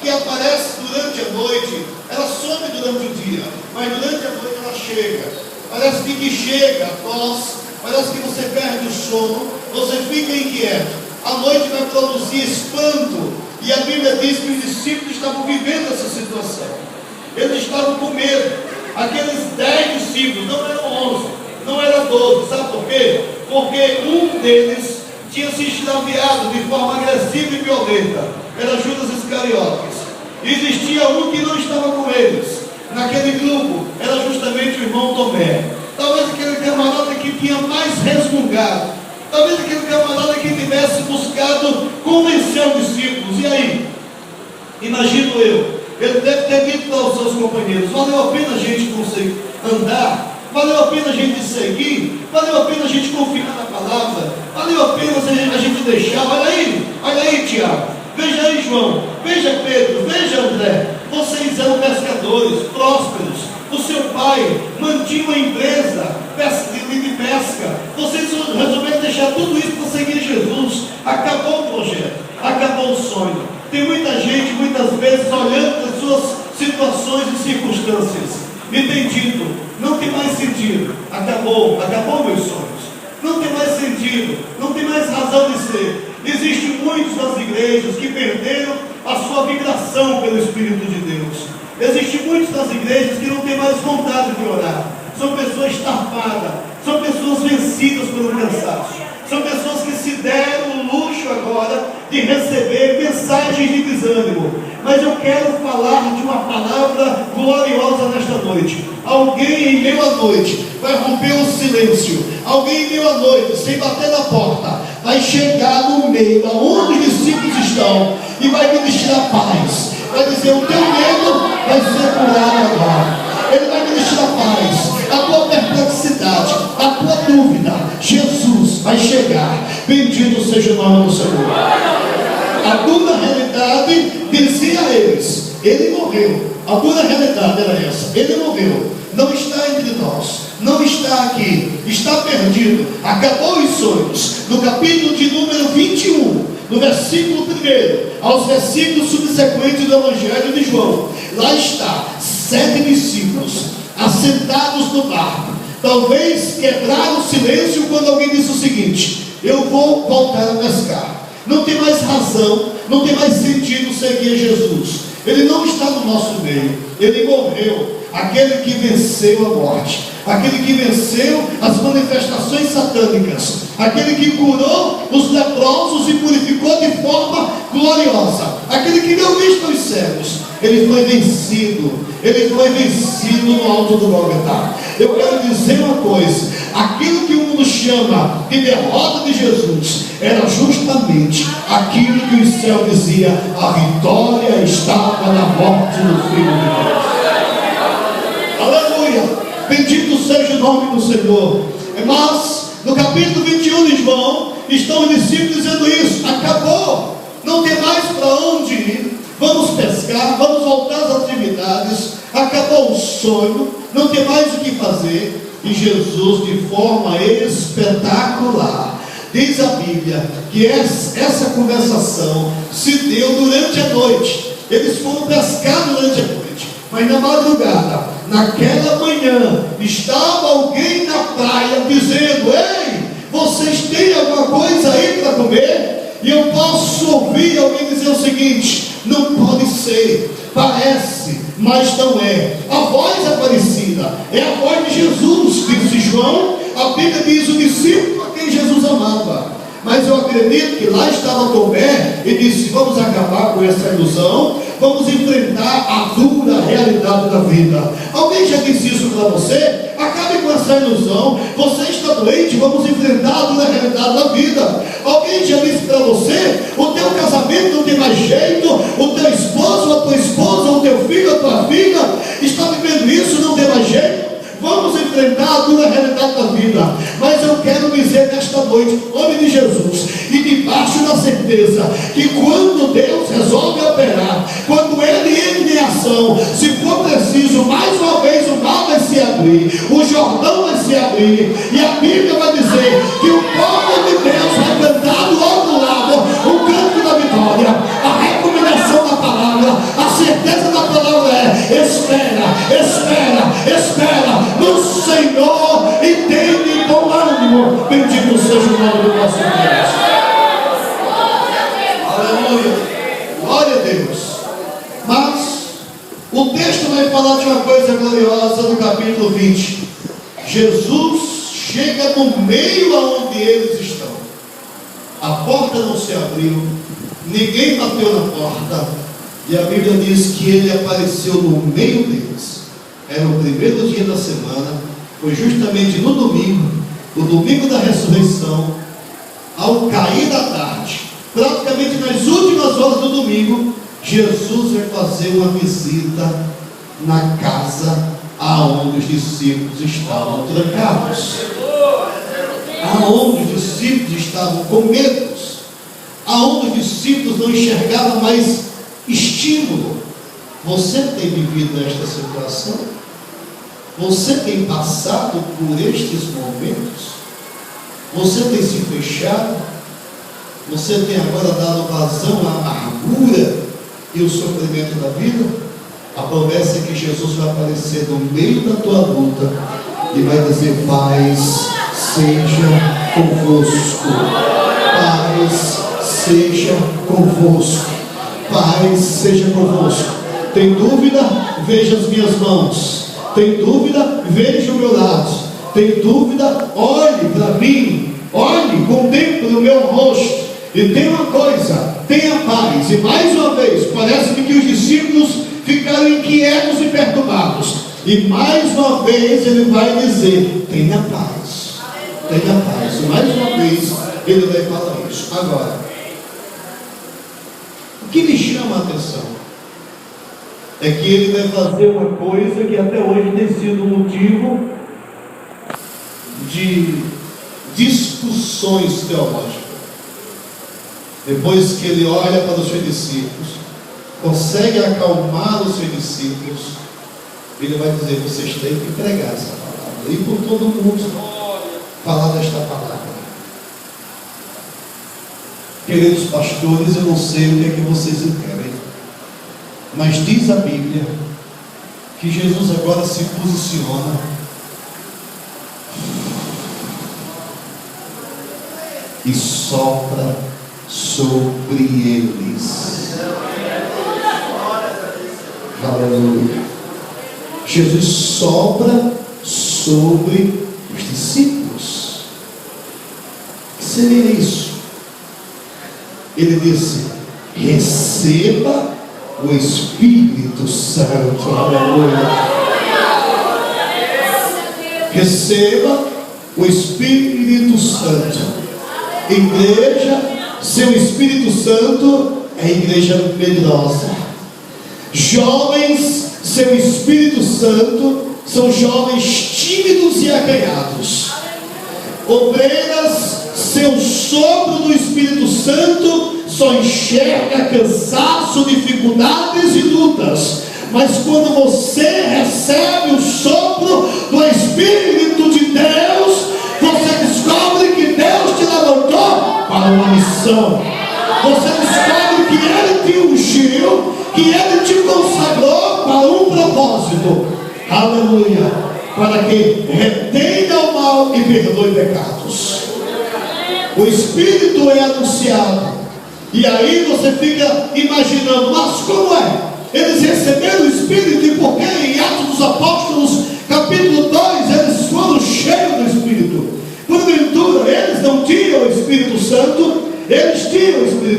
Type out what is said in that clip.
que aparece durante a noite, ela some durante o dia, mas durante a noite ela chega. Parece que chega a tosse, parece que você perde o sono, você fica inquieto. A noite vai produzir espanto, e a Bíblia diz que os discípulos estavam vivendo essa situação. Eles estavam com medo. Aqueles 10 discípulos, não eram 11, não eram 12, sabe por quê? Porque um deles tinha se extraviado de forma agressiva e violenta. Era Judas Iscariotes. Existia um que não estava com eles naquele grupo, era justamente o irmão Tomé. Talvez aquele camarada que tinha mais resmungado, talvez aquele camarada que tivesse buscado convencer os discípulos. E aí? Imagino eu, ele deve ter dito para os seus companheiros: valeu a pena a gente conseguir andar, valeu a pena a gente seguir, valeu a pena a gente confiar na palavra, valeu a pena a gente deixar. Olha aí Tiago, veja aí João, veja Pedro, veja André, vocês eram pescadores prósperos, o seu pai mantinha uma empresa de pesca, vocês resolveram deixar tudo isso para seguir Jesus. Acabou o projeto, acabou o sonho. Tem muita gente, muitas vezes, olhando para as suas situações e circunstâncias e tem dito: não tem mais sentido, acabou meus sonhos, não tem mais sentido, não tem mais razão de ser. Existem muitos nas igrejas que perderam a sua vibração pelo Espírito de Deus. Existem muitos nas igrejas que não têm mais vontade de orar. São pessoas estafadas, são pessoas vencidas pelo cansaço, são pessoas que se deram o luxo agora de receber mensagens de desânimo. Mas eu quero falar de uma palavra gloriosa nesta noite. Alguém em meio à noite vai romper o silêncio. Alguém em meio à noite, sem bater na porta, vai chegar no meio aonde os discípulos estão e vai ministrar paz. Vai dizer: o teu medo vai ser curado agora. Ele vai ministrar paz. A tua perplexidade, a tua dúvida, Jesus vai chegar. Bendito seja o nome do Senhor. A dura realidade dizia a eles: ele morreu. A dura realidade era essa: ele morreu, não está entre nós, não está aqui, está perdido, acabou os sonhos. No capítulo de número 21, no versículo 1 aos versículos subsequentes do Evangelho de João, lá está 7 discípulos assentados no barco. Talvez quebraram o silêncio quando alguém disse o seguinte: eu vou voltar a pescar. Não tem mais razão, não tem mais sentido seguir Jesus. Ele não está no nosso meio, ele morreu. Aquele que venceu a morte, aquele que venceu as manifestações satânicas, aquele que curou os leprosos e purificou de forma gloriosa, aquele que deu vista aos cegos, ele foi vencido no alto do Gólgota. Eu quero dizer uma coisa: aquilo que o mundo chama de derrota de Jesus era justamente aquilo que o céu dizia: a vitória estava na morte do Filho de Deus. Aleluia, bendito seja o nome do Senhor. Mas no capítulo 21 de João estão os discípulos dizendo isso: acabou, não tem mais para onde ir, vamos pescar, vamos voltar às atividades, acabou o sonho, não tem mais o que fazer. E Jesus, de forma espetacular, diz a Bíblia que essa conversação se deu durante a noite. Eles foram pescar durante a noite, mas na madrugada, naquela manhã, estava alguém na praia dizendo: ei, vocês têm alguma coisa aí para comer? E eu posso ouvir alguém dizer o seguinte: não pode ser, parece, mas não é. A voz é parecida, é a voz de Jesus, disse João. A Bíblia diz: o discípulo a quem Jesus amava. Mas eu acredito que lá estava Tomé e disse: vamos acabar com essa ilusão, vamos enfrentar a dura realidade da vida. Alguém já disse isso para você? Acabe com essa ilusão, você está doente, vamos enfrentar a dura realidade da vida. Alguém já disse para você: o teu casamento não tem mais jeito, o teu esposo, a tua esposa, o teu filho, a tua filha está vivendo isso, não tem mais jeito. Vamos enfrentar a dura realidade da vida. Mas eu quero dizer nesta noite, em nome de Jesus, e debaixo da certeza que quando Deus resolve operar, quando Ele entra em ação, se for preciso, mais uma vez o mar vai se abrir, o Jordão vai se abrir, e a Bíblia vai dizer que o povo de Deus vai cantar do outro lado o canto da vitória, a recomendação espera no Senhor e tem bom ânimo. Bendito seja o nome do nosso Deus. Aleluia, glória a Deus. Mas o texto vai falar de uma coisa gloriosa no capítulo 20. Jesus chega no meio aonde eles estão. A porta não se abriu, ninguém bateu na porta, e a Bíblia diz que ele apareceu no meio deles. Era o primeiro dia da semana, foi justamente no domingo, o domingo da ressurreição. Ao cair da tarde, praticamente nas últimas horas do domingo, Jesus vai fazer uma visita na casa aonde os discípulos estavam trancados, aonde os discípulos estavam com medo, aonde os discípulos não enxergavam mais estímulo. Você tem vivido esta situação? Você tem passado por estes momentos? Você tem se fechado? Você tem agora dado vazão à amargura e o sofrimento da vida? A promessa é que Jesus vai aparecer no meio da tua luta e vai dizer: paz seja convosco, paz seja convosco, paz seja convosco. Tem dúvida? Veja as minhas mãos. Tem dúvida? Veja o meu lado. Tem dúvida? Olhe para mim, olhe, contemple o meu rosto. E tem uma coisa: tenha paz. E mais uma vez, parece que os discípulos ficaram inquietos e perturbados. E mais uma vez ele vai dizer: tenha paz, tenha paz. E mais uma vez ele vai falar isso. Agora, o que me chama a atenção é que ele vai fazer uma coisa que até hoje tem sido motivo de discussões teológicas. Depois que ele olha para os seus discípulos, consegue acalmar os seus discípulos, ele vai dizer: vocês têm que pregar essa palavra, e por todo mundo falar desta palavra. Queridos pastores, eu não sei o que é que vocês entendem, mas diz a Bíblia que Jesus agora se posiciona e sopra sobre eles. Aleluia. Jesus sopra sobre os discípulos. O que seria isso? Ele disse: receba o Espírito Santo. Aleluia. Receba o Espírito Santo. Igreja sem o Espírito Santo é igreja medrosa. Jovens sem o Espírito Santo são jovens tímidos e acanhados. Obreiras sem o sopro do Espírito Santo só enxerga cansaço, dificuldades e lutas. Mas quando você recebe o sopro do Espírito de Deus, você descobre que Deus te levantou para uma missão. Você descobre que Ele te ungiu, que Ele te consagrou para um propósito. Aleluia. Para que retenha o mal e perdoe pecados. O Espírito é anunciado. E aí você fica imaginando: mas como é? Eles receberam o Espírito, e por que em Atos dos Apóstolos, capítulo 2, eles foram cheios do Espírito? Porventura, eles não tinham o Espírito Santo, eles tinham o Espírito